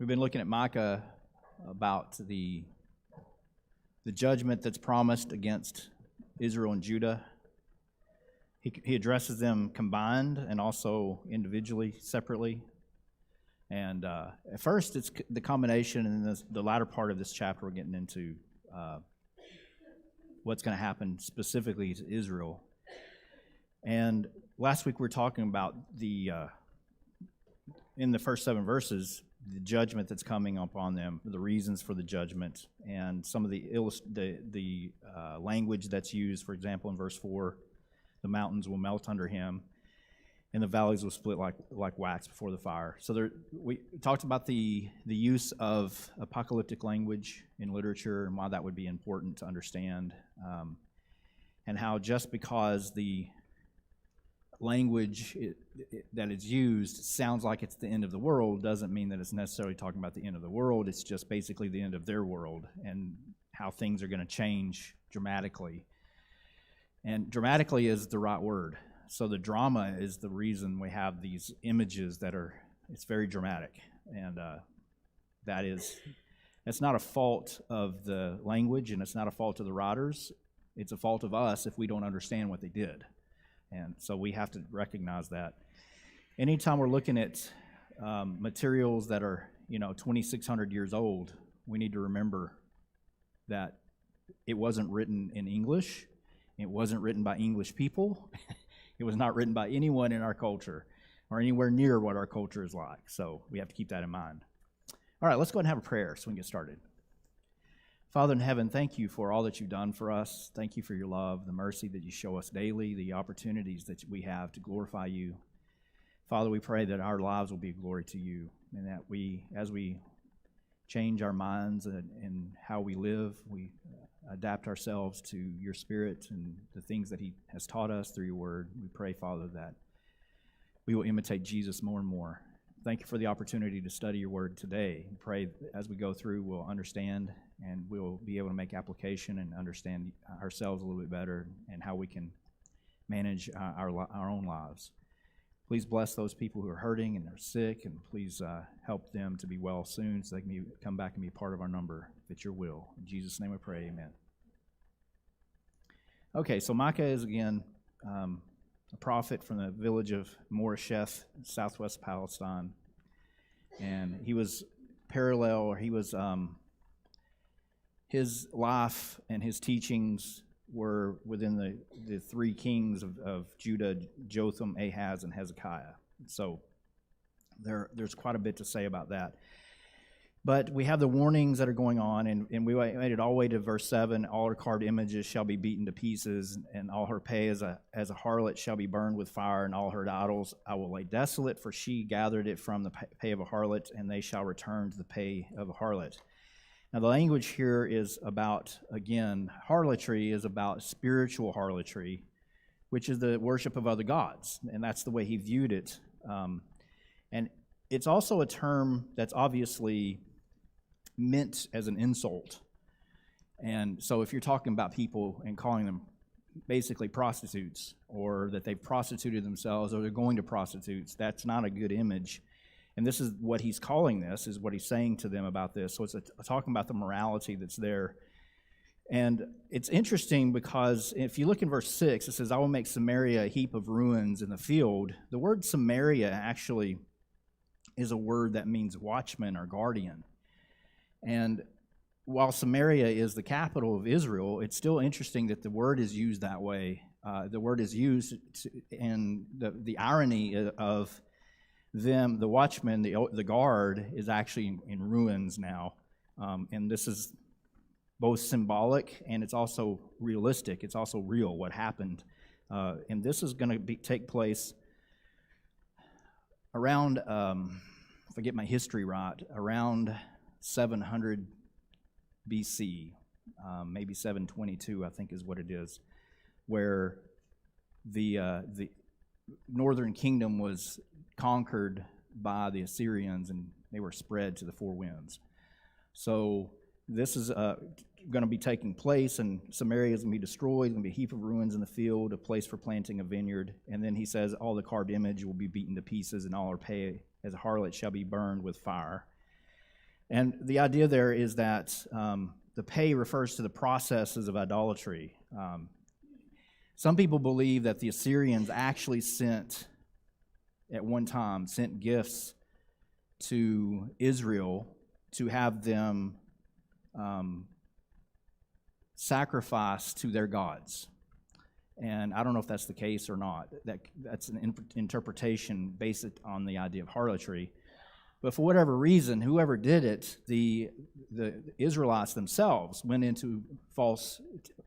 We've been looking at Micah about the judgment that's promised against Israel and Judah. He addresses them combined and also individually, separately. And at first, it's the combination, and the latter part of this chapter, we're getting into what's going to happen specifically to Israel. And last week, we were talking about in the first 7 verses, the judgment that's coming upon them, the reasons for the judgment, and some of the language that's used. For example, in verse 4, the mountains will melt under him, and the valleys will split like wax before the fire. So we talked about the use of apocalyptic language in literature and why that would be important to understand, and how just because the language that is used sounds like it's the end of the world doesn't mean that it's necessarily talking about the end of the world. It's just basically the end of their world and how things are going to change dramatically. And dramatically is the right word. So the drama is the reason we have these images it's very dramatic. And it's not a fault of the language, and it's not a fault of the writers. It's a fault of us if we don't understand what they did. And so we have to recognize that. Anytime we're looking at materials that are 2,600 years old, we need to remember that it wasn't written in English. It wasn't written by English people. It was not written by anyone in our culture or anywhere near what our culture is like. So we have to keep that in mind. All right, let's go ahead and have a prayer so we can get started. Father in heaven, thank you for all that you've done for us. Thank you for your love, the mercy that you show us daily, the opportunities that we have to glorify you. Father, we pray that our lives will be a glory to you, and that as we change our minds and how we live, we adapt ourselves to your Spirit and the things that he has taught us through your word. We pray, Father, that we will imitate Jesus more and more. Thank you for the opportunity to study your word today. We pray as we go through, we'll understand and we'll be able to make application and understand ourselves a little bit better and how we can manage our own lives. Please bless those people who are hurting and are sick, and please help them to be well soon so they can come back and be part of our number, if it's your will. In Jesus' name we pray, amen. Okay, so Micah is again a prophet from the village of Moresheth, southwest Palestine. And he was his life and his teachings were within the 3 kings of Judah, Jotham, Ahaz, and Hezekiah. So there's quite a bit to say about that. But we have the warnings that are going on, and we made it all the way to verse 7. All her carved images shall be beaten to pieces, and all her pay as a harlot shall be burned with fire, and all her idols I will lay desolate, for she gathered it from the pay of a harlot, and they shall return to the pay of a harlot. Now the language here is about, again, harlotry is about spiritual harlotry, which is the worship of other gods, and that's the way he viewed it. And it's also a term that's obviously meant as an insult. And so if you're talking about people and calling them basically prostitutes, or that they've prostituted themselves, or they're going to prostitutes, that's not a good image. And this is what he's calling this, is what he's saying to them about this. So it's talking about the morality that's there. And it's interesting because if you look in verse 6, it says, I will make Samaria a heap of ruins in the field. The word Samaria actually is a word that means watchman or guardian. And while Samaria is the capital of Israel, it's still interesting that the word is used that way. The word is used in the irony of them, the watchman, the guard, is actually in ruins now. And this is both symbolic and it's also realistic. It's also real, what happened. And this is going to take place around, if I get my history right, around 700 BC, maybe 722, I think is what it is, where the northern kingdom was conquered by the Assyrians, and they were spread to the 4 winds. So this is going to be taking place, and Samaria is going to be destroyed. It's going to be a heap of ruins in the field, a place for planting a vineyard. And then he says, all the carved image will be beaten to pieces, and all her pay as a harlot shall be burned with fire. And the idea there is that the pay refers to the processes of idolatry. Some people believe that the Assyrians actually at one time, sent gifts to Israel to have them sacrifice to their gods. And I don't know if that's the case or not. That's an interpretation based on the idea of harlotry. But for whatever reason, whoever did it, the Israelites themselves went into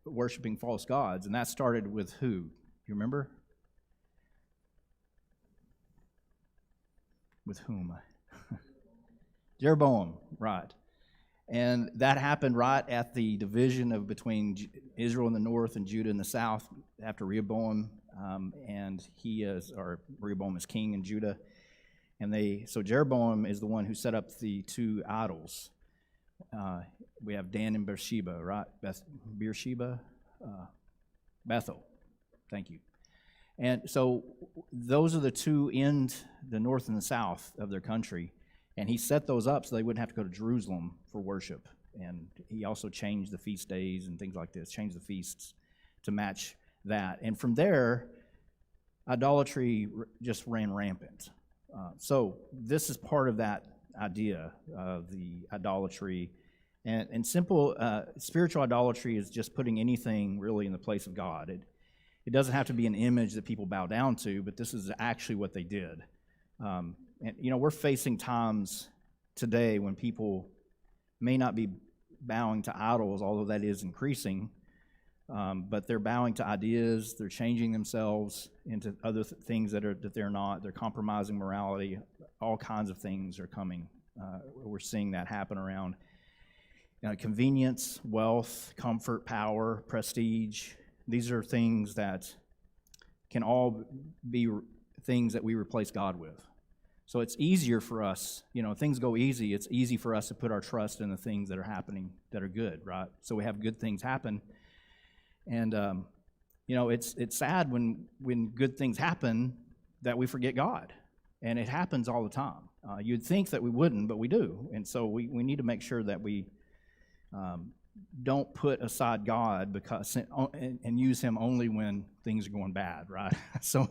worshiping false gods. And that started with who? You remember? With whom? Jeroboam, right. And that happened right at the division between Israel in the north and Judah in the south after Rehoboam, Rehoboam is king in Judah. And so Jeroboam is the one who set up the two idols. We have Dan and Beersheba, right? Bethel. Thank you. And so those are the two in the north and the south of their country. And he set those up so they wouldn't have to go to Jerusalem for worship. And he also changed the feast days and things like this, changed the feasts to match that. And from there, idolatry just ran rampant. So this is part of that idea of the idolatry. And simple spiritual idolatry is just putting anything really in the place of God. It doesn't have to be an image that people bow down to, but this is actually what they did. And, we're facing times today when people may not be bowing to idols, although that is increasing, but they're bowing to ideas, they're changing themselves into other things that they're not, they're compromising morality, all kinds of things are coming. We're seeing that happen around convenience, wealth, comfort, power, prestige. These are things that can all be things that we replace God with. So it's easier for us, things go easy, it's easy for us to put our trust in the things that are happening that are good, right? So we have good things happen. And, it's sad when good things happen that we forget God. And it happens all the time. You'd think that we wouldn't, but we do. And so we need to make sure that we don't put aside God and use him only when things are going bad, right? So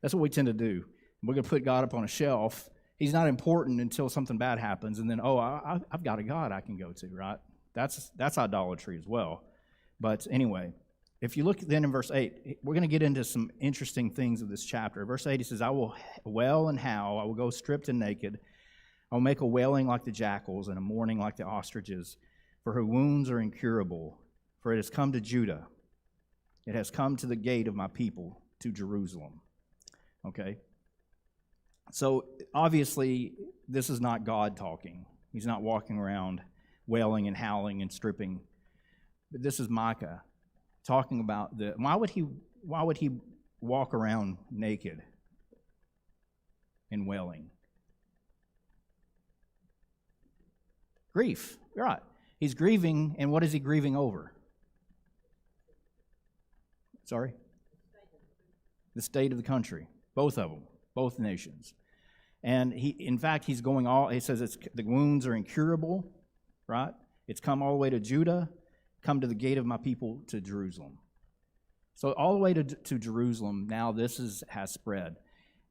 that's what we tend to do. We're going to put God up on a shelf. He's not important until something bad happens, and then, I've got a God I can go to, right? That's idolatry as well. But anyway, if you look then in verse 8, we're going to get into some interesting things of this chapter. Verse 8, he says, I will wail and howl, I will go stripped and naked. I will make a wailing like the jackals and a mourning like the ostriches, for her wounds are incurable. For it has come to Judah. It has come to the gate of my people, to Jerusalem. Okay? So obviously, this is not God talking. He's not walking around wailing and howling and stripping. But this is Micah talking about why would he walk around naked and wailing? Grief. You're right. He's grieving, and what is he grieving over? Sorry? The state of the country. Both of them. Both nations. And he's going he says the wounds are incurable, right? It's come all the way to Judah, come to the gate of my people, to Jerusalem. So all the way to Jerusalem, now this has spread.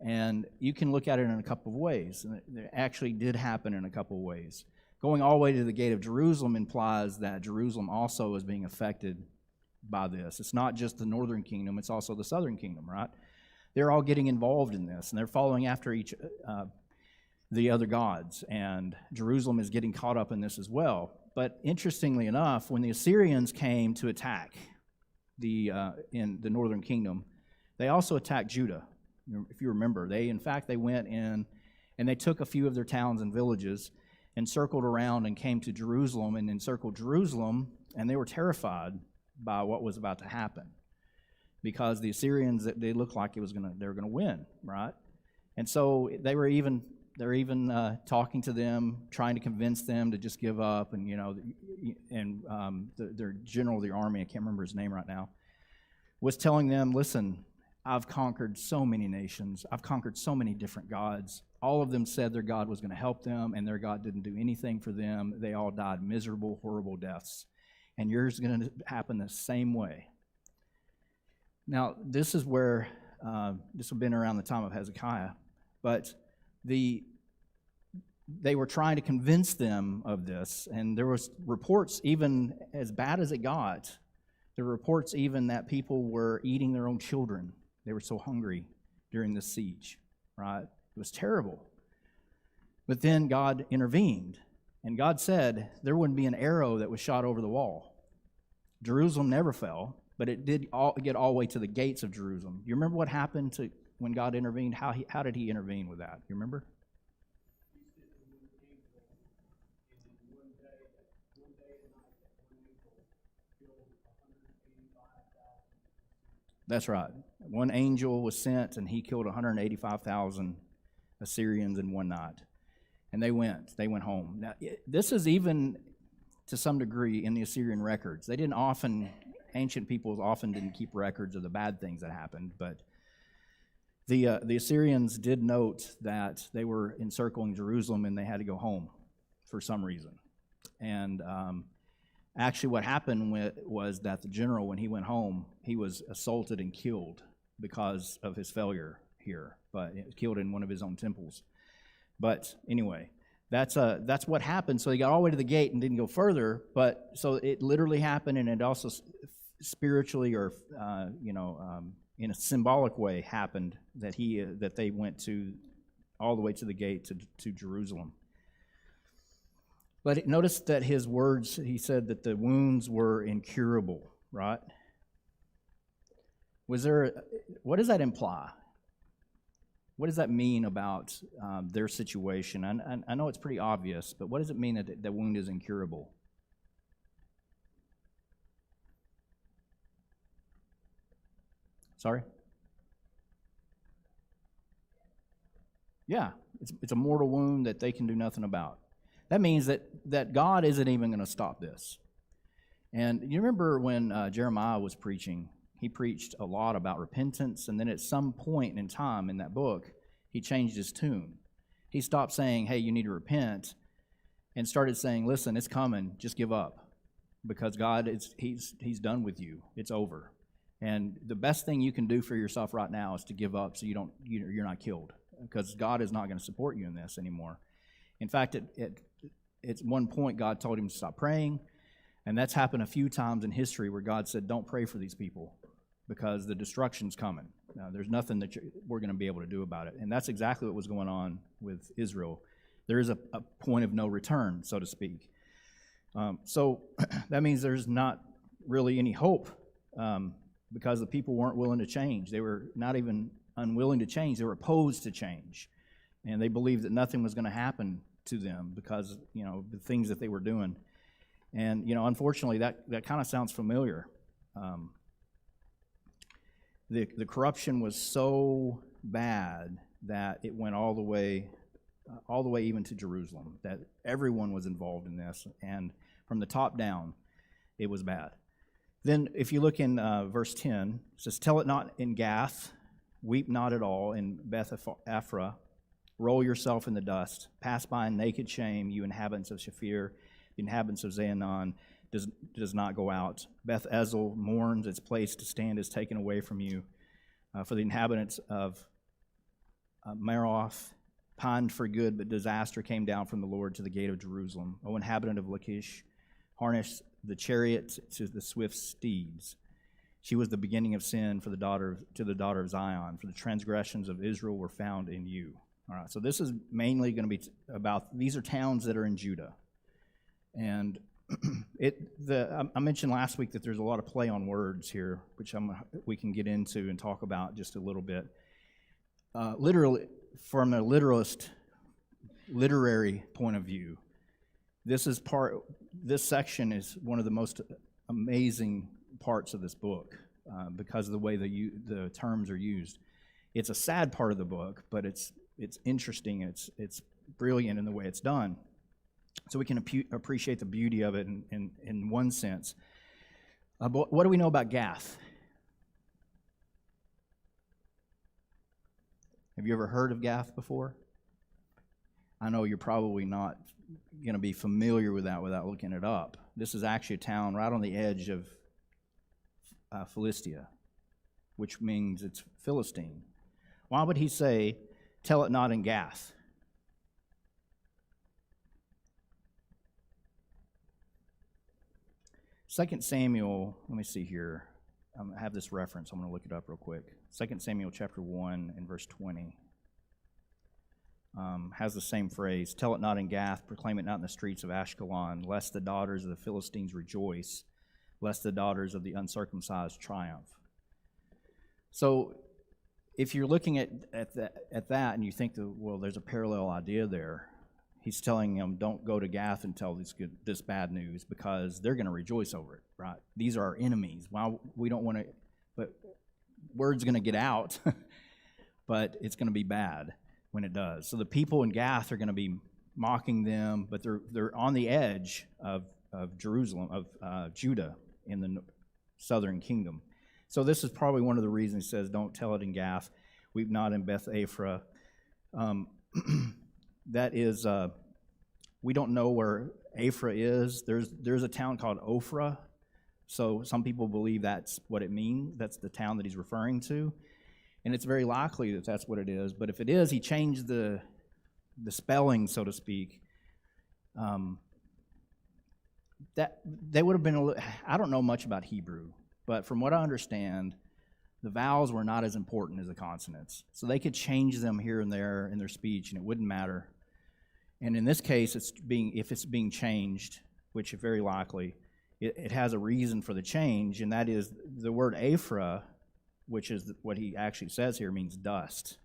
And you can look at it in a couple of ways. And it actually did happen in a couple of ways. Going all the way to the gate of Jerusalem implies that Jerusalem also is being affected by this. It's not just the northern kingdom, it's also the southern kingdom, right? They're all getting involved in this, and they're following after the other gods, and Jerusalem is getting caught up in this as well. But interestingly enough, when the Assyrians came to attack in the northern kingdom, they also attacked Judah. If you remember, they went in and they took a few of their towns and villages and circled around and came to Jerusalem and encircled Jerusalem, and they were terrified by what was about to happen. Because the Assyrians, they looked like they were going to win, right? And so they're even talking to them, trying to convince them to just give up. And their general of the army, I can't remember his name right now, was telling them, "Listen, I've conquered so many nations. I've conquered so many different gods. All of them said their God was going to help them, and their God didn't do anything for them. They all died miserable, horrible deaths. And yours is going to happen the same way. Now, this is where, this would have been around the time of Hezekiah, but they were trying to convince them of this, and there was reports, even as bad as it got, there were reports even that people were eating their own children. They were so hungry during the siege, right? It was terrible. But then God intervened, and God said there wouldn't be an arrow that was shot over the wall. Jerusalem never fell, but it did get all the way to the gates of Jerusalem. You remember what happened when God intervened? How did he intervene with that? You remember? That's right. One angel was sent, and he killed 185,000 Assyrians in one night. And they went home. Now, this is even, to some degree, in the Assyrian records. Ancient peoples often didn't keep records of the bad things that happened, but the Assyrians did note that they were encircling Jerusalem and they had to go home for some reason. And actually, what happened was that the general, when he went home, he was assaulted and killed because of his failure here, but he was killed in one of his own temples. But anyway, that's what happened. So he got all the way to the gate and didn't go further. But so it literally happened, and it also spiritually, or in a symbolic way, happened that they went to all the way to the gate to Jerusalem. But notice that his words, he said that the wounds were incurable, right? What does that imply? What does that mean about their situation? I know it's pretty obvious, but what does it mean that the wound is incurable? Sorry? Yeah, it's a mortal wound that they can do nothing about. That means that God isn't even going to stop this. And you remember when Jeremiah was preaching, he preached a lot about repentance, and then at some point in time in that book, he changed his tune. He stopped saying, hey, you need to repent, and started saying, listen, it's coming, just give up. Because God, he's done with you. It's over. And the best thing you can do for yourself right now is to give up so you're not killed. Because God is not going to support you in this anymore. In fact, at one point, God told him to stop praying, and that's happened a few times in history where God said, don't pray for these people because the destruction's coming. Now, there's nothing that we're going to be able to do about it, and that's exactly what was going on with Israel. There is a point of no return, so to speak. So that means there's not really any hope because the people weren't willing to change. They were not even unwilling to change. They were opposed to change, and they believed that nothing was going to happen to them because, the things that they were doing. And, unfortunately, that kind of sounds familiar. The corruption was so bad that it went all the way even to Jerusalem, that everyone was involved in this, and from the top down, it was bad. Then, if you look in verse 10, it says, tell it not in Gath, weep not at all in Beth Aphrah, roll yourself in the dust, pass by in naked shame, you inhabitants of Shaphir, the inhabitants of Zaanan does not go out. Beth Ezel mourns, its place to stand is taken away from you. For the inhabitants of Maroth pined for good, but disaster came down from the Lord to the gate of Jerusalem. O inhabitant of Lachish, harness the chariot to the swift steeds. She was the beginning of sin to the daughter of Zion, for the transgressions of Israel were found in you. All right, so this is mainly going to be about, these are towns that are in Judah. And I mentioned last week that there's a lot of play on words here, which we can get into and talk about just a little bit. Literally, from a literary point of view, this section is one of the most amazing parts of this book because of the way the terms are used. It's a sad part of the book, but it's interesting. It's brilliant in the way it's done. So we can appreciate the beauty of it in one sense. But what do we know about Gath? Have you ever heard of Gath before? I know you're probably not going to be familiar with that without looking it up. This is actually a town right on the edge of Philistia, which means it's Philistine. Why would he say, tell it not in Gath? Second Samuel, let me see here. I have this reference. I'm going to look it up real quick. 2 Samuel chapter 1 and verse 20 has the same phrase. Tell it not in Gath, proclaim it not in the streets of Ashkelon, lest the daughters of the Philistines rejoice, lest the daughters of the uncircumcised triumph. So if you're looking at that and you think, well, there's a parallel idea there, he's telling them, don't go to Gath and tell this bad news because they're going to rejoice over it, right? These are our enemies. Well, we don't want to, but word's going to get out, but it's going to be bad when it does. So the people in Gath are going to be mocking them, but they're on the edge of Jerusalem, of Judah in the southern kingdom. So this is probably one of the reasons he says, don't tell it in Gath, weep not in Beth Ephra. That is, we don't know where Ephra is. There's a town called Ophrah, so some people believe that's what it means. That's the town that he's referring to, and it's very likely that that's what it is. But if it is, he changed the spelling, so to speak. That they would have been. I don't know much about Hebrew, but from what I understand, the vowels were not as important as the consonants, so they could change them here and there in their speech, and it wouldn't matter. And in this case, if it's being changed, which is very likely, it has a reason for the change, and that is the word Ephra, which is what he actually says here, means dust.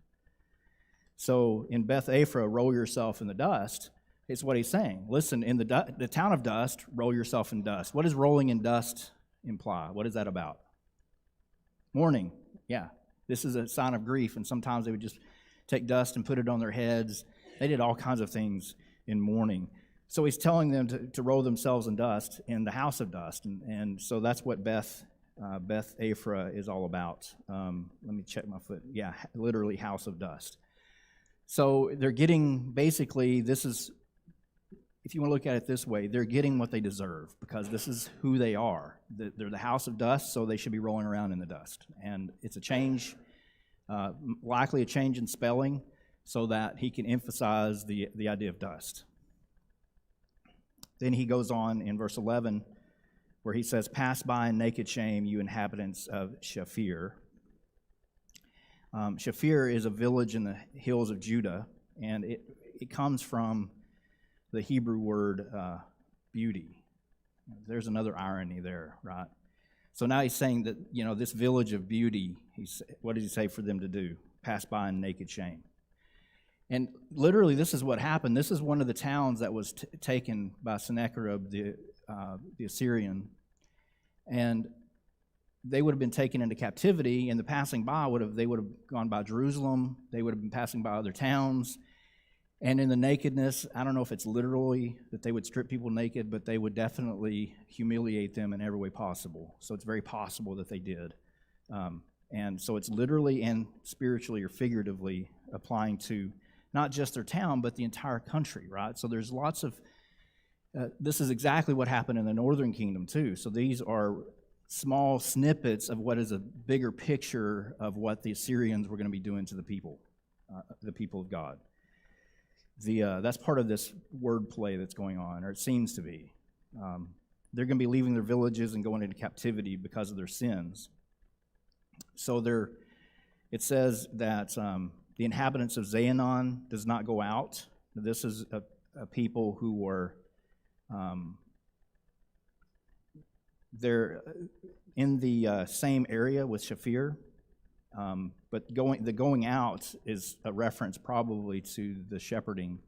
So in Beth Ephra, roll yourself in the dust, is what he's saying. Listen, in the town of dust, roll yourself in dust. What does rolling in dust imply? What is that about? Mourning. Yeah, this is a sign of grief, and sometimes they would just take dust and put it on their heads. They did all kinds of things in mourning. So he's telling them to roll themselves in dust in the house of dust. And so that's what Beth Ephra is all about. Let me check my foot. Yeah, literally house of dust. So they're getting, basically, this is, if you want to look at it this way, they're getting what they deserve because this is who they are. They're the house of dust, so they should be rolling around in the dust. And it's a change, likely a change in spelling, so that he can emphasize the idea of dust. Then he goes on in verse 11, where he says, pass by in naked shame, you inhabitants of Shaphir. Shaphir is a village in the hills of Judah, and it comes from the Hebrew word beauty. There's another irony there, right? So now he's saying that, this village of beauty, what does he say for them to do? Pass by in naked shame. And literally, this is what happened. This is one of the towns that was taken by Sennacherib, the Assyrian, and they would have been taken into captivity. And the passing by they would have gone by Jerusalem. They would have been passing by other towns, and in the nakedness, I don't know if it's literally that they would strip people naked, but they would definitely humiliate them in every way possible. So it's very possible that they did, and so it's literally and spiritually or figuratively applying to not just their town, but the entire country, right? So there's lots of, this is exactly what happened in the northern kingdom too. So these are small snippets of what is a bigger picture of what the Assyrians were going to be doing to the people of God. That's part of this wordplay that's going on, or it seems to be. They're going to be leaving their villages and going into captivity because of their sins. So it says that the inhabitants of Zaanann does not go out. This is a people who were, they're in the same area with Shaphir, but going out is a reference probably to the shepherding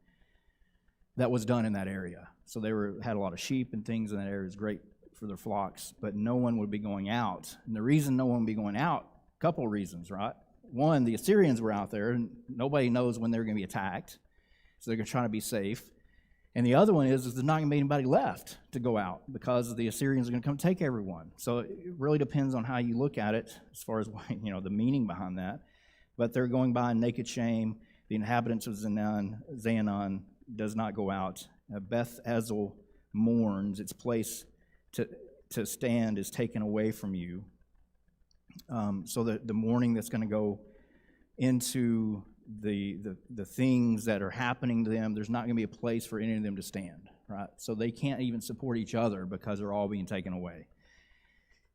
that was done in that area. So they had a lot of sheep and things in that area. It was great for their flocks, but no one would be going out. And the reason no one would be going out, a couple of reasons, right? One, the Assyrians were out there, and nobody knows when they're going to be attacked, so they're trying to be safe. And the other one is there's not going to be anybody left to go out because the Assyrians are going to come take everyone. So it really depends on how you look at it as far as the meaning behind that. but they're going by in naked shame. The inhabitants of Zanon does not go out. Beth Ezel mourns. Its place to stand is taken away from you. So the mourning that's going to go into the things that are happening to them, there's not going to be a place for any of them to stand, right? So they can't even support each other because they're all being taken away.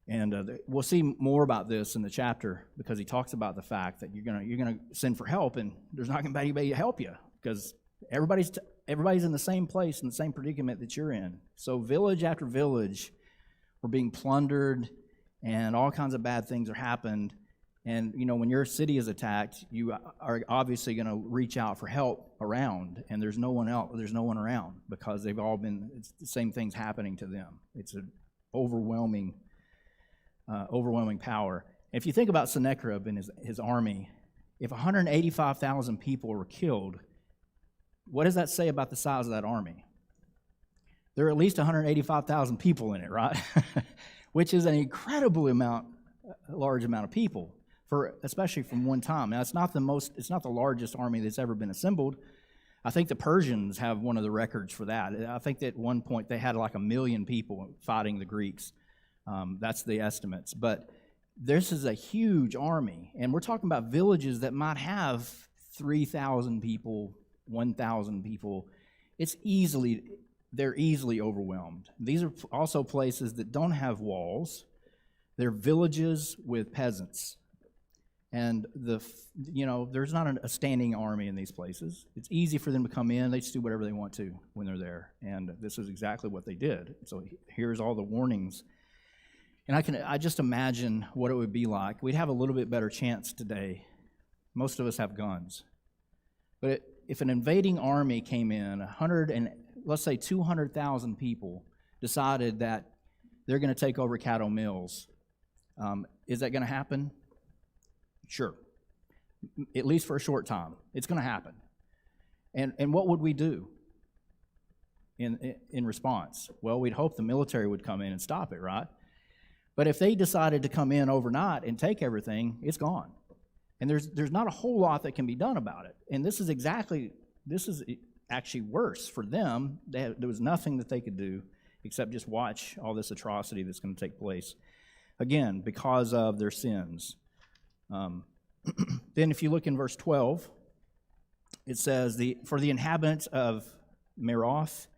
And we'll see more about this in the chapter, because he talks about the fact that you're gonna send for help, and there's not going to be anybody to help you, because everybody's in the same place, in the same predicament that you're in. So village after village were being plundered, and all kinds of bad things are happened. And when your city is attacked, you are obviously going to reach out for help around, and there's no one around, because it's the same things happening to them. It's an overwhelming power. If you think about Sennacherib and his army, if 185,000 people were killed, what does that say about the size of that army? There are at least 185,000 people in it, right? Which is an incredibly large amount of people, especially from one time. Now, it's not the largest army that's ever been assembled. I think the Persians have one of the records for that. I think that at one point they had like 1 million people fighting the Greeks. That's the estimates. But this is a huge army, and we're talking about villages that might have 3,000 people, 1,000 people. They're easily overwhelmed. These are also places that don't have walls. They're villages with peasants. And there's not a standing army in these places. It's easy for them to come in. They just do whatever they want to when they're there. And this is exactly what they did. So here's all the warnings. And I just imagine what it would be like. We'd have a little bit better chance today. Most of us have guns. But if an invading army came in, let's say 200,000 people decided that they're going to take over Caddo Mills, is that going to happen? Sure. At least for a short time. It's going to happen. And what would we do in response? Well, we'd hope the military would come in and stop it, right? But if they decided to come in overnight and take everything, it's gone. And there's not a whole lot that can be done about it. And this is actually worse for them. There was nothing that they could do except just watch all this atrocity that's going to take place. Again, because of their sins. Then if you look in verse 12, it says, for the inhabitants of Meroth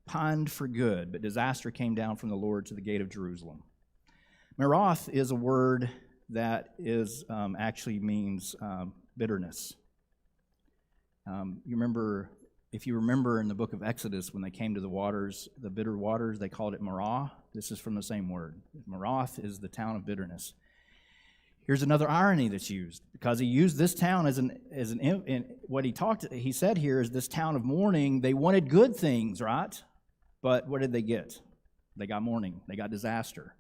pined for good, but disaster came down from the Lord to the gate of Jerusalem. Meroth is a word that actually means bitterness. If you remember in the book of Exodus, when they came to the waters, the bitter waters, they called it Marah. This is from the same word. Meroth is the town of bitterness. Here's another irony that's used, because he used this town he said here is this town of mourning. They wanted good things, right? But what did they get? They got mourning. They got disaster.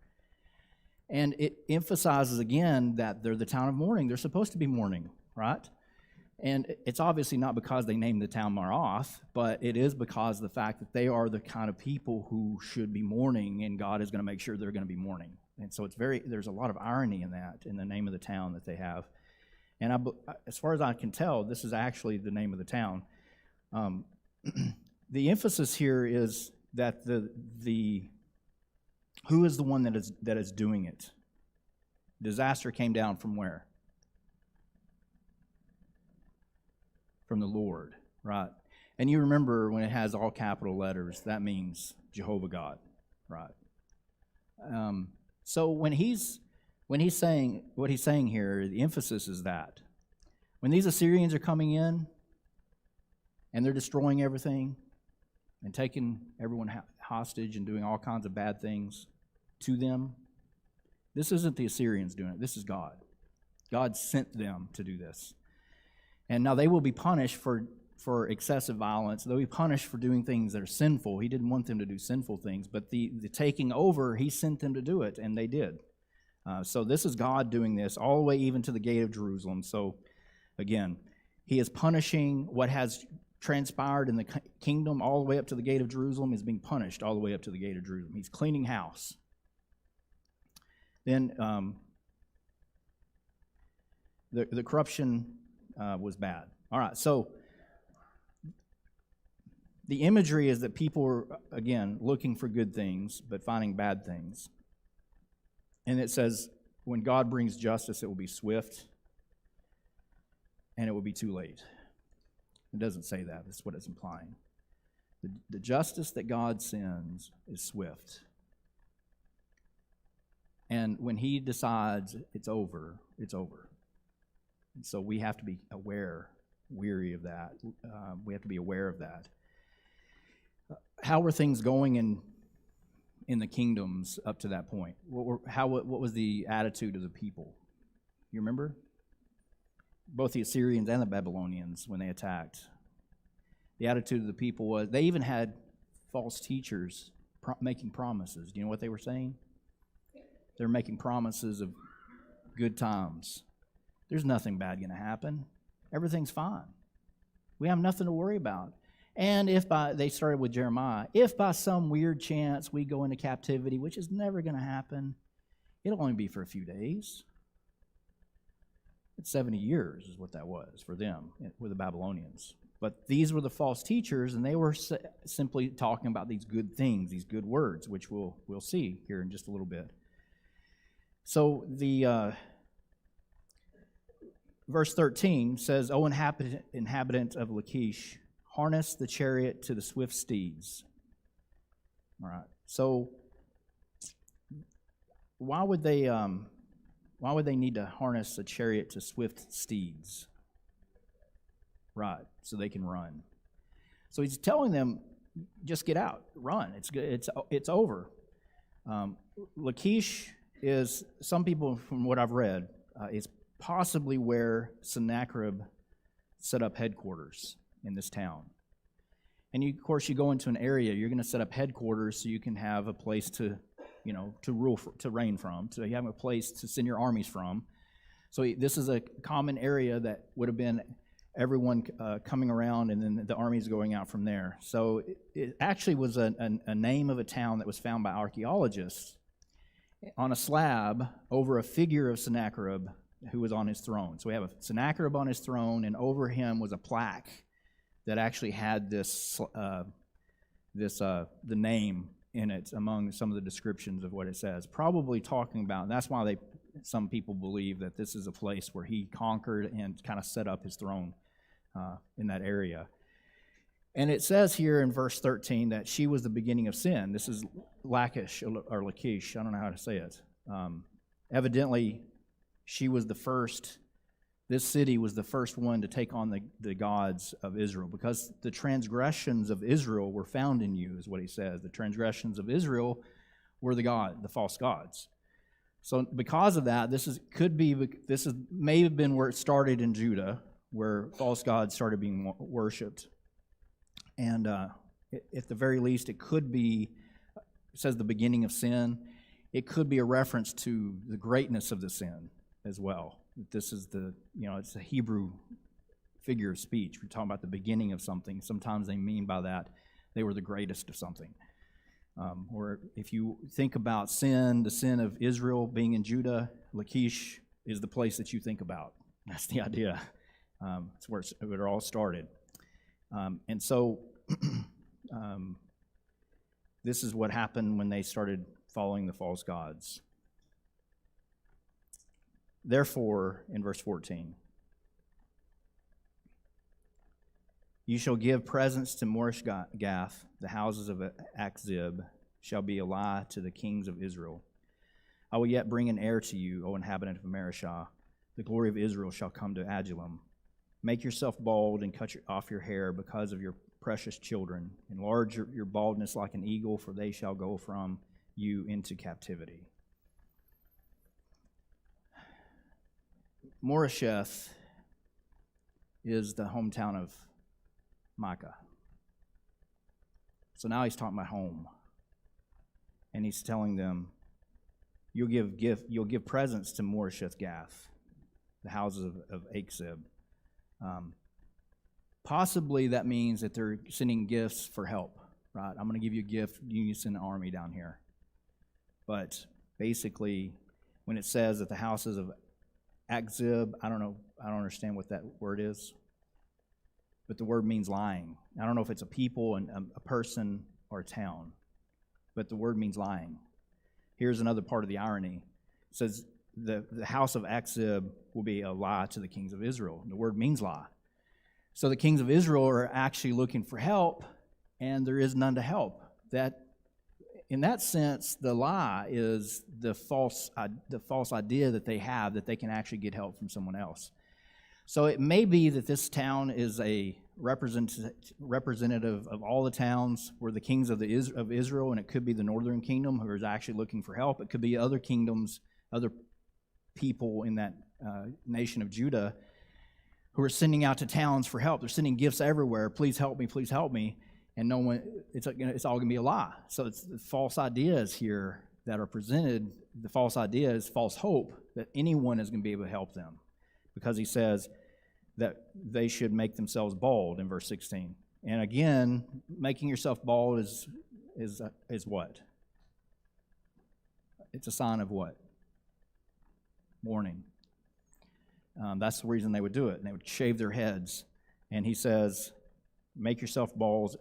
And it emphasizes again that they're the town of mourning. They're supposed to be mourning, right? And it's obviously not because they named the town Maroth, but it is because of the fact that they are the kind of people who should be mourning, and God is going to make sure they're going to be mourning. And so there's a lot of irony in that, in the name of the town that they have. And as far as I can tell, this is actually the name of the town. The emphasis here is that who is the one that is doing it? Disaster came down from where? From the Lord, right? And you remember when it has all capital letters, that means Jehovah God, right? So when he's saying what he's saying here, the emphasis is that when these Assyrians are coming in and they're destroying everything and taking everyone hostage and doing all kinds of bad things to them, this isn't the Assyrians doing it. This is God. God sent them to do this. And now they will be punished for excessive violence. They'll be punished for doing things that are sinful. He didn't want them to do sinful things, but the taking over, he sent them to do it, and they did. So this is God doing this all the way even to the gate of Jerusalem. So again, he is punishing what has transpired in the kingdom all the way up to the gate of Jerusalem is being punished all the way up to the gate of Jerusalem. He's cleaning house. Then The corruption was bad. All right, so the imagery is that people were, again, looking for good things, but finding bad things. And it says, when God brings justice, it will be swift, and it will be too late. It doesn't say that. That's what it's implying. The justice that God sends is swift. And when he decides it's over, it's over. And so we have to be weary of that. We have to be aware of that. How were things going in the kingdoms up to that point? What was the attitude of the people? You remember? Both the Assyrians and the Babylonians, when they attacked, the attitude of the people was, they even had false teachers making promises. Do you know what they were saying? They're making promises of good times. There's nothing bad going to happen. Everything's fine. We have nothing to worry about. And they started with Jeremiah, if by some weird chance we go into captivity, which is never going to happen, it'll only be for a few days. It's 70 years is what that was for them, with the Babylonians. But these were the false teachers, and they were simply talking about these good things, these good words, which we'll see here in just a little bit. So the verse 13 says, O inhabitant of Lachish, harness the chariot to the swift steeds. All right. So why would they need to harness a chariot to swift steeds? Right, so they can run. So he's telling them, just get out, run. It's good. It's over. Lachish is, some people from what I've read, is possibly where Sennacherib set up headquarters in this town. And of course, you go into an area, you're going to set up headquarters so you can have a place to reign from, so you have a place to send your armies from. So this is a common area that would have been everyone coming around, and then the armies going out from there. So it actually was a name of a town that was found by archaeologists on a slab over a figure of Sennacherib who was on his throne. So we have a Sennacherib on his throne, and over him was a plaque that actually had the name in it among some of the descriptions of what it says. Probably talking about, and that's why some people believe that this is a place where he conquered and kind of set up his throne in that area. And it says here in verse 13 that she was the beginning of sin. This is Lachish, or Lachish, I don't know how to say it. Evidently, she was the first, this city was the first one to take on the gods of Israel, because the transgressions of Israel were found in you, is what he says. The transgressions of Israel were the false gods. So because of that, this may have been where it started in Judah, where false gods started being worshipped. And at the very least, it could be, it says the beginning of sin, it could be a reference to the greatness of the sin as well. This is it's a Hebrew figure of speech. We're talking about the beginning of something. Sometimes they mean by that they were the greatest of something. Or if you think about sin, the sin of Israel being in Judah, Lachish is the place that you think about. That's the idea. It's where it all started. And so this is what happened when they started following the false gods. Therefore, in verse 14, you shall give presents to Moreshgath, the houses of Achzib shall be a lie to the kings of Israel. I will yet bring an heir to you, O inhabitant of Mareshah. The glory of Israel shall come to Adullam. Make yourself bald and cut off your hair because of your precious children. Enlarge your baldness like an eagle, for they shall go from you into captivity. Moresheth is the hometown of Micah. So now he's talking about home. And he's telling them, you'll give presents to Moresheth-Gath, the houses of Achzib. Possibly that means that they're sending gifts for help, right? I'm going to give you a gift, you need to send an army down here. But basically, when it says that the houses of akzib. I don't know. I don't understand what that word is. But the word means lying. I don't know if it's a people, a person, or a town. But the word means lying. Here's another part of the irony. It says the house of akzib will be a lie to the kings of Israel. The word means lie. So the kings of Israel are actually looking for help, and there is none to help. That, in that sense, the lie is the false idea that they have that they can actually get help from someone else. So it may be that this town is a representative of all the towns where the kings of Israel, and it could be the northern kingdom who is actually looking for help. It could be other kingdoms, other people in that nation of Judah who are sending out to towns for help. They're sending gifts everywhere. Please help me, please help me. And no one, it's all going to be a lie. So it's the false ideas here that are presented. The false idea is false hope that anyone is going to be able to help them, because he says that they should make themselves bald in verse 16. And again, making yourself bald is what? It's a sign of what? Mourning. That's the reason they would do it. And they would shave their heads. And he says, make yourself bald,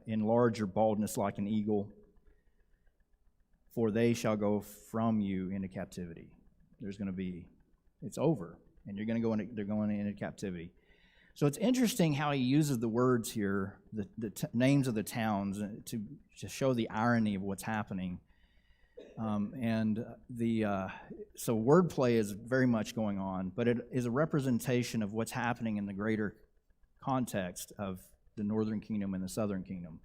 enlarge your baldness like an eagle, for they shall go from you into captivity. It's over, and they're going into captivity. So it's interesting how he uses the words here, the names of the towns, to show the irony of what's happening. So wordplay is very much going on, but it is a representation of what's happening in the greater context of the northern kingdom and the southern kingdom.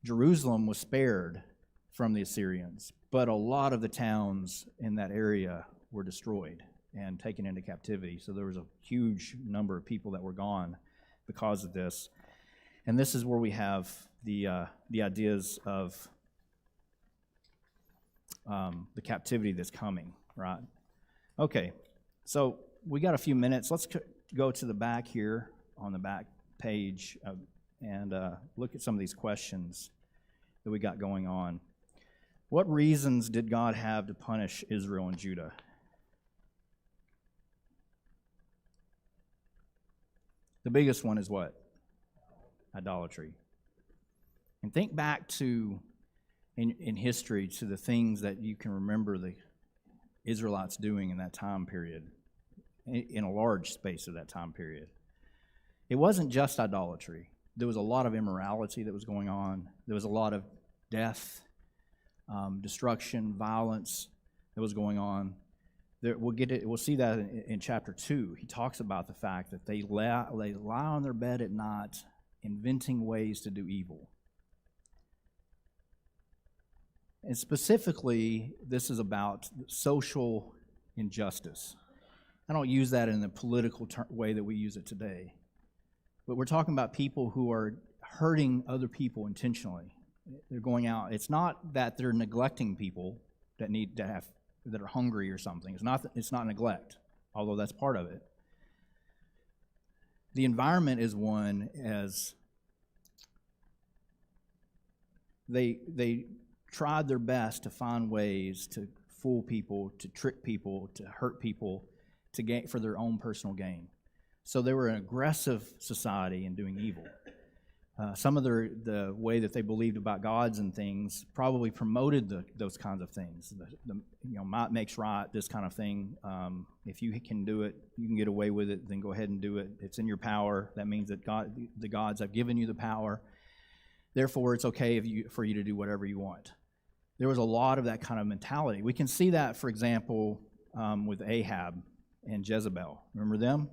Jerusalem was spared from the Assyrians, but a lot of the towns in that area were destroyed and taken into captivity. So there was a huge number of people that were gone because of this. And this is where we have the ideas of the captivity that's coming, right? Okay, so we got a few minutes. Let's go to the back here on the back page and look at some of these questions that we got going on. What reasons did God have to punish Israel and Judah? The biggest one is what? Idolatry. And think back to, in history, to the things that you can remember the Israelites doing in that time period, in a large space of that time period. It wasn't just idolatry. There was a lot of immorality that was going on. There was a lot of death, destruction, violence that was going on. We'll see that in chapter 2. He talks about the fact that they lie on their bed at night, inventing ways to do evil. And specifically, this is about social injustice. I don't use that in the political way that we use it today. But we're talking about people who are hurting other people intentionally. They're going out. It's not that they're neglecting people that are hungry or something. It's not neglect, although that's part of it. The environment is one as they tried their best to find ways to fool people, to trick people, to hurt people, to gain for their own personal gain. So they were an aggressive society in doing evil. Some of the way that they believed about gods and things probably promoted those kinds of things. Might makes right, this kind of thing. If you can do it, you can get away with it, then go ahead and do it. It's in your power. That means that the gods have given you the power. Therefore, it's okay for you to do whatever you want. There was a lot of that kind of mentality. We can see that, for example, with Ahab and Jezebel. Remember them?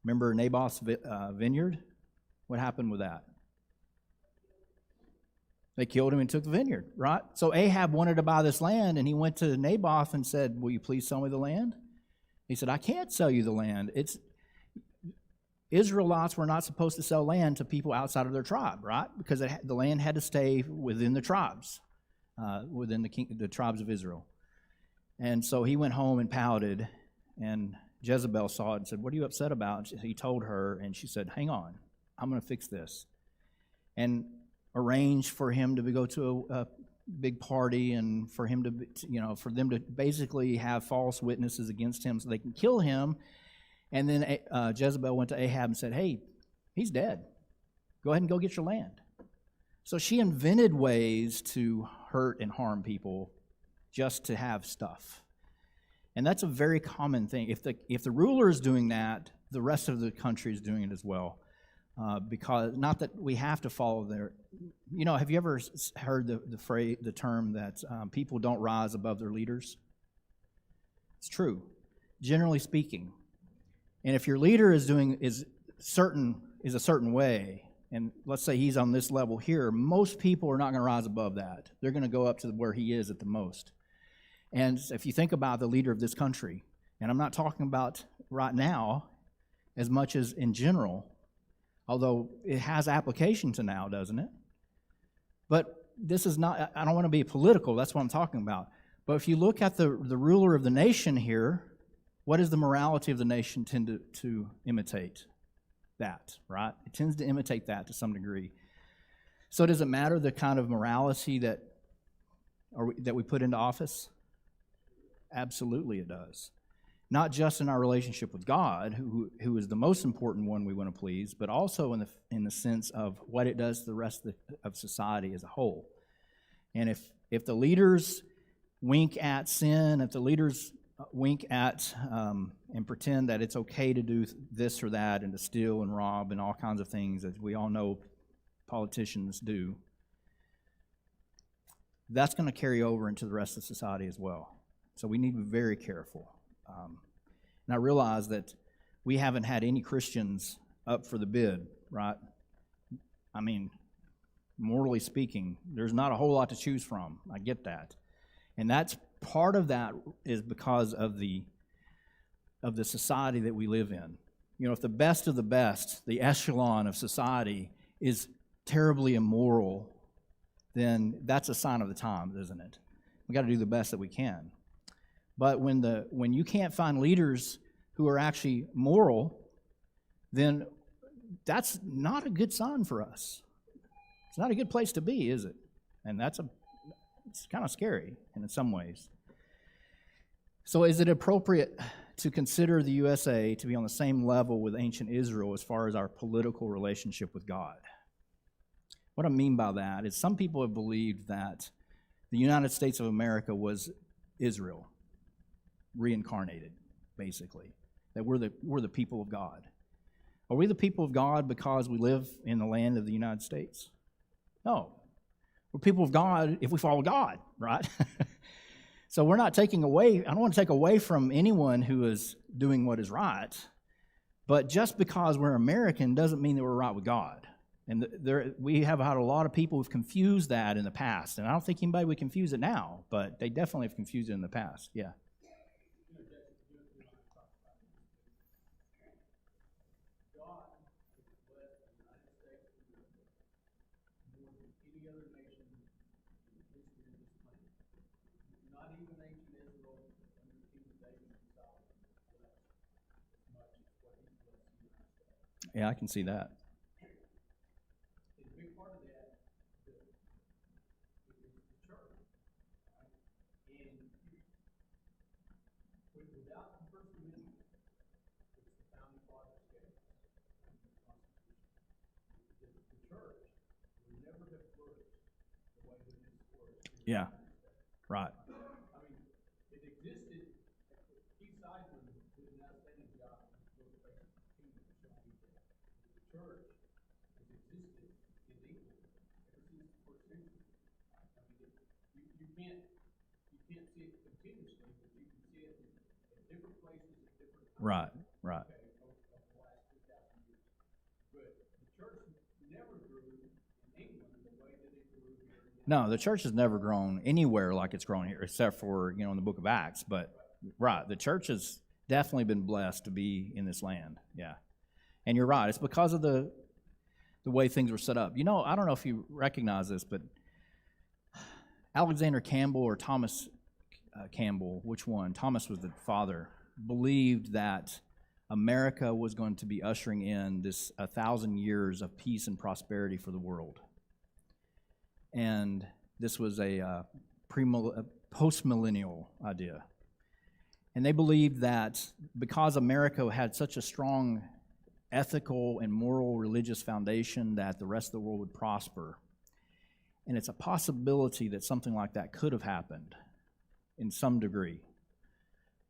Remember Naboth's vineyard? What happened with that? They killed him and took the vineyard, right? So Ahab wanted to buy this land, and he went to Naboth and said, will you please sell me the land? He said, I can't sell you the land. Israelites were not supposed to sell land to people outside of their tribe, right? Because the land had to stay within the tribes, within the tribes of Israel. And so he went home and pouted, and Jezebel saw it and said, what are you upset about? He told her, and she said, hang on, I'm going to fix this. And arranged for him to go to big party, and for him to, for them to basically have false witnesses against him so they can kill him. And then Jezebel went to Ahab and said, hey, he's dead. Go ahead and go get your land. So she invented ways to hurt and harm people just to have stuff. And that's a very common thing. If the ruler is doing that, the rest of the country is doing it as well. Because not that we have to follow their. Have you ever heard the term that people don't rise above their leaders? It's true, generally speaking. And if your leader is a certain way, and let's say he's on this level here, most people are not going to rise above that. They're going to go up to where he is at the most. And if you think about the leader of this country, and I'm not talking about right now as much as in general, although it has application to now, doesn't it? But this is not, I don't want to be political, that's what I'm talking about. But if you look at the ruler of the nation here, what does the morality of the nation tend to imitate? That, right? It tends to imitate that to some degree. So does it matter the kind of morality that we put into office? Absolutely it does. Not just in our relationship with God, who is the most important one we want to please, but also in the sense of what it does to the rest of society as a whole. And if the leaders wink at sin, if the leaders wink at and pretend that it's okay to do this or that and to steal and rob and all kinds of things, as we all know politicians do, that's going to carry over into the rest of society as well. So we need to be very careful. And I realize that we haven't had any Christians up for the bid, right? I mean, morally speaking, there's not a whole lot to choose from. I get that. And that's part of that is because of the society that we live in. If the best of the best, the echelon of society, is terribly immoral, then that's a sign of the times, isn't it? We've got to do the best that we can. But when you can't find leaders who are actually moral, then that's not a good sign for us. It's not a good place to be, is it? And it's kind of scary in some ways. So is it appropriate to consider the USA to be on the same level with ancient Israel as far as our political relationship with God? What I mean by that is some people have believed that the United States of America was Israel reincarnated, basically, that we're the people of God. Are we the people of God because we live in the land of the United States? No. We're people of God if we follow God, right? So we're not taking away, I don't want to take away from anyone who is doing what is right, but just because we're American doesn't mean that we're right with God. And we have had a lot of people who've confused that in the past, and I don't think anybody would confuse it now, but they definitely have confused it in the past, yeah. Yeah, I can see that. Yeah, right. Right, right. No, the church has never grown anywhere like it's grown here, except for, in the book of Acts. But, right, the church has definitely been blessed to be in this land, yeah. And you're right, it's because of the way things were set up. I don't know if you recognize this, but Alexander Campbell or Thomas Campbell, which one? Thomas was the father, believed that America was going to be ushering in this 1,000 years of peace and prosperity for the world. And This was a post-millennial idea. And they believed that because America had such a strong ethical and moral religious foundation that the rest of the world would prosper. And it's a possibility that something like that could have happened in some degree.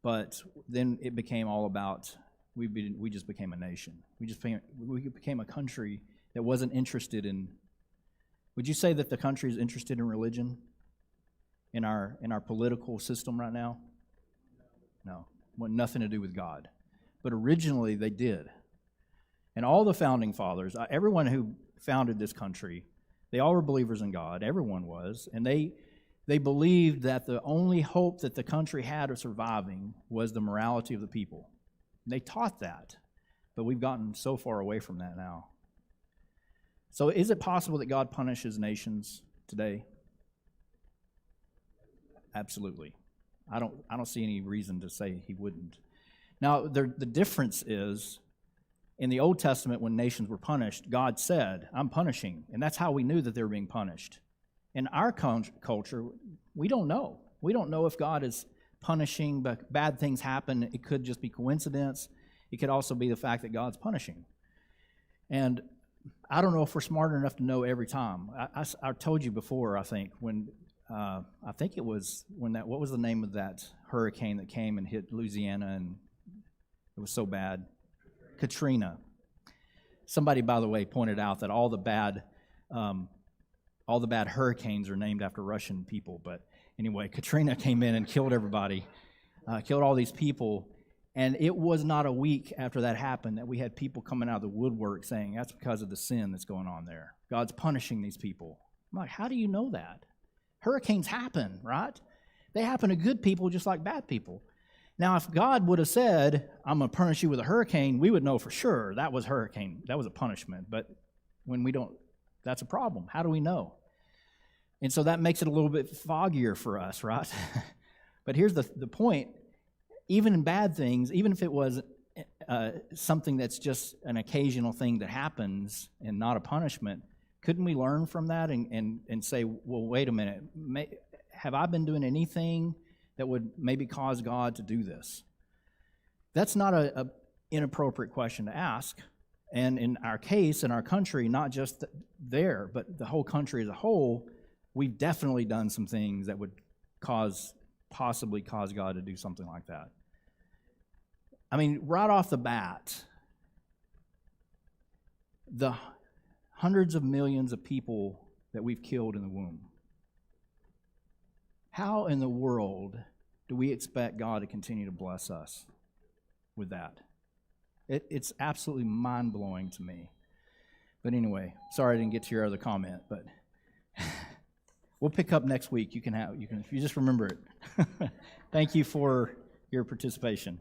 But then it became all about, we just became a nation. We became a country that wasn't interested in, would you say that the country is interested in religion in our political system right now? No, nothing to do with God. But originally they did. And all the founding fathers, everyone who founded this country, they all were believers in God. Everyone was. And they believed that the only hope that the country had of surviving was the morality of the people. And they taught that. But we've gotten so far away from that now. So is it possible that God punishes nations today? Absolutely. I don't see any reason to say he wouldn't. Now, the difference is, in the Old Testament, when nations were punished, God said, I'm punishing. And that's how we knew that they were being punished. In our culture, we don't know. We don't know if God is punishing, but bad things happen. It could just be coincidence. It could also be the fact that God's punishing. And I don't know if we're smart enough to know every time. I told you before, I think, when I think it was when what was the name of that hurricane that came and hit Louisiana and it was so bad? Katrina. Somebody, by the way, pointed out that all the bad hurricanes are named after Russian people. But anyway, Katrina came in and killed everybody, killed all these people. And it was not a week after that happened that we had people coming out of the woodwork saying that's because of the sin that's going on there. God's punishing these people. I'm like, how do you know that? Hurricanes happen, right? They happen to good people just like bad people. Now, if God would have said, I'm going to punish you with a hurricane, we would know for sure that was hurricane. That was a punishment. But when we don't, that's a problem. How do we know? And so that makes it a little bit foggier for us, right? But here's the point. Even in bad things, even if it was something that's just an occasional thing that happens and not a punishment, couldn't we learn from that and say, well, wait a minute, have I been doing anything that would maybe cause God to do this? That's not an inappropriate question to ask. And in our case, in our country, not just there, but the whole country as a whole, we've definitely done some things that would possibly cause God to do something like that. I mean, right off the bat, the hundreds of millions of people that we've killed in the womb. How in the world do we expect God to continue to bless us with that? It's absolutely mind-blowing to me. But anyway, sorry I didn't get to your other comment, but we'll pick up next week. You can if you just remember it. Thank you for your participation.